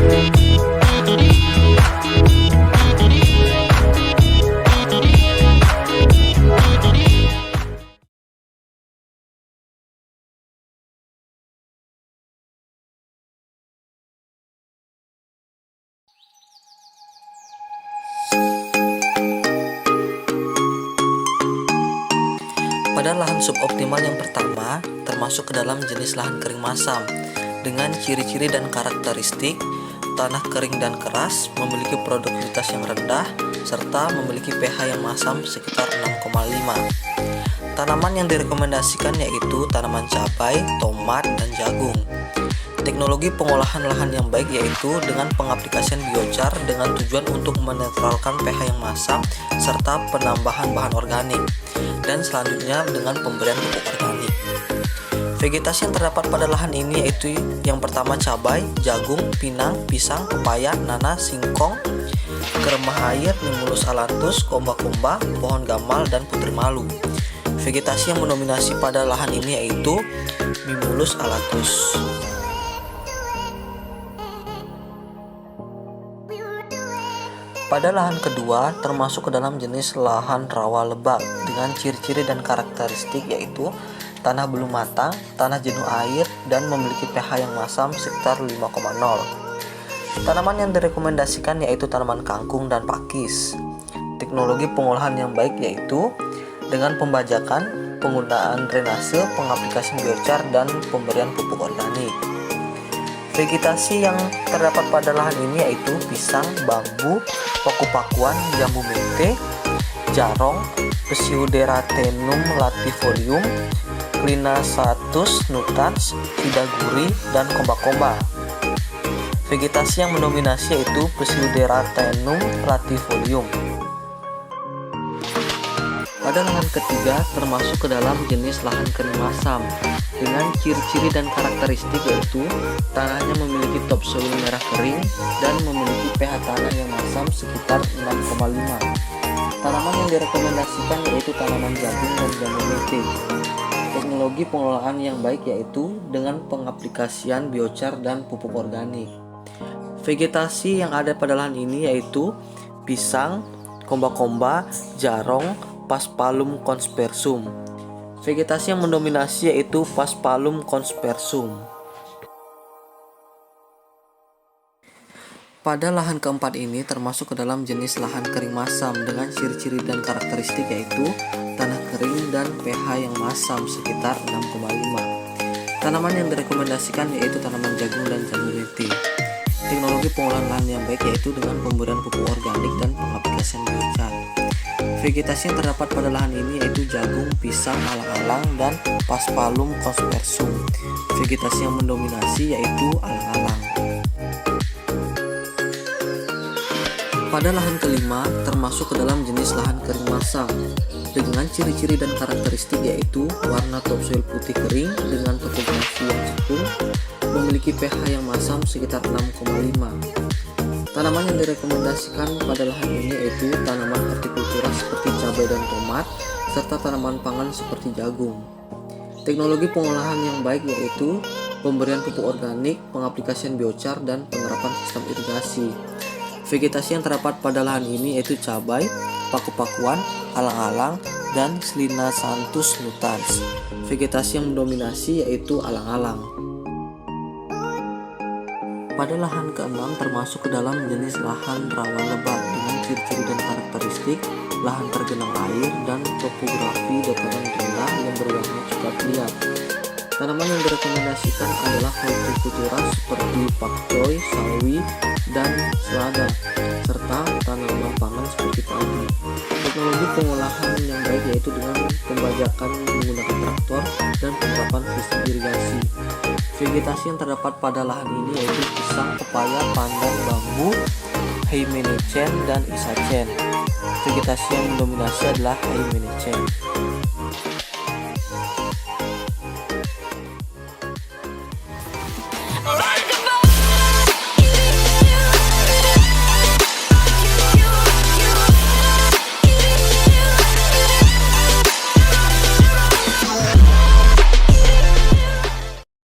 Pada lahan suboptimal yang pertama, termasuk ke dalam jenis lahan kering masam, dengan ciri-ciri dan karakteristik tanah kering dan keras, memiliki produktivitas yang rendah, serta memiliki pH yang masam sekitar 6,5. Tanaman yang direkomendasikan yaitu tanaman cabai, tomat, dan jagung. Teknologi pengolahan lahan yang baik yaitu dengan pengaplikasian biochar dengan tujuan untuk menetralkan pH yang masam serta penambahan bahan organik, dan selanjutnya dengan pemberian pupuk organik. Vegetasi yang terdapat pada lahan ini yaitu yang pertama cabai, jagung, pinang, pisang, pepaya, nanas, singkong, keremah air, Mimulus alanthus, komba-komba, pohon gamal, dan putri malu. Vegetasi yang mendominasi pada lahan ini yaitu Mimulus alanthus. Pada lahan kedua termasuk ke dalam jenis lahan rawa lebak dengan ciri-ciri dan karakteristik yaitu tanah belum matang, tanah jenuh air, dan memiliki pH yang masam sekitar 5,0. Tanaman yang direkomendasikan yaitu tanaman kangkung dan pakis. Teknologi pengolahan yang baik yaitu dengan pembajakan, penggunaan drainase, pengaplikasian biochar, dan pemberian pupuk organik. Vegetasi yang terdapat pada lahan ini yaitu pisang, bambu, paku-pakuan, jambu mente, jarong, Pseuderactenum latifolium, Clinasatus nutans, sidaguri, dan komba-komba. Vegetasi yang mendominasi yaitu Pseuderactenum latifolium. Pada lahan ketiga termasuk ke dalam jenis lahan kering masam dengan ciri-ciri dan karakteristik yaitu tanahnya memiliki topsoil merah kering dan memiliki pH tanah yang masam sekitar 6,5. Tanaman yang direkomendasikan yaitu tanaman jagung dan jambu mente. Teknologi pengelolaan yang baik yaitu dengan pengaplikasian biochar dan pupuk organik. Vegetasi yang ada pada lahan ini yaitu pisang, komba-komba, jarong, Paspalum conspersum. Vegetasi yang mendominasi yaitu Paspalum conspersum. Pada lahan keempat ini termasuk ke dalam jenis lahan kering masam dengan ciri-ciri dan karakteristik yaitu tanah kering dan pH yang masam sekitar 6,5. Tanaman yang direkomendasikan yaitu tanaman jagung dan jambu mente. Teknologi pengolahan lahan yang baik yaitu dengan pemberian pupuk organik dan pengaplikasian biochar. Vegetasi yang terdapat pada lahan ini yaitu jagung, pisang, alang-alang, dan Paspalum conspersum. Vegetasi yang mendominasi yaitu alang-alang. Pada lahan kelima termasuk ke dalam jenis lahan kering masam dengan ciri-ciri dan karakteristik yaitu warna topsoil putih kering dengan topografi yang cekung, memiliki pH yang masam sekitar 6,5. Tanaman yang direkomendasikan pada lahan ini yaitu tanaman hortikultura seperti cabai dan tomat, serta tanaman pangan seperti jagung. Teknologi pengolahan yang baik yaitu pemberian pupuk organik, pengaplikasian biochar, dan penerapan sistem irigasi. Vegetasi yang terdapat pada lahan ini yaitu cabai, paku-pakuan, alang-alang, dan Clinasanthus nutans. Vegetasi yang mendominasi yaitu alang-alang. Pada lahan keenam termasuk ke dalam jenis lahan rawa lebak dengan ciri-ciri dan karakteristik lahan tergenang air dan topografi dataran rendah yang berwarna coklat liat. Tanaman yang direkomendasikan adalah hortikultura seperti pakcoy, sawi, dan selada, serta tanaman pangan seperti padi. Teknologi pengolahan yang baik yaitu dengan pembajakan menggunakan traktor dan penerapan sistem irigasi. Vegetasi yang terdapat pada lahan ini yaitu pisang, pepaya, pandan, bambu, Heimenecen, dan Isachen. Vegetasi yang mendominasi adalah Heimenecen.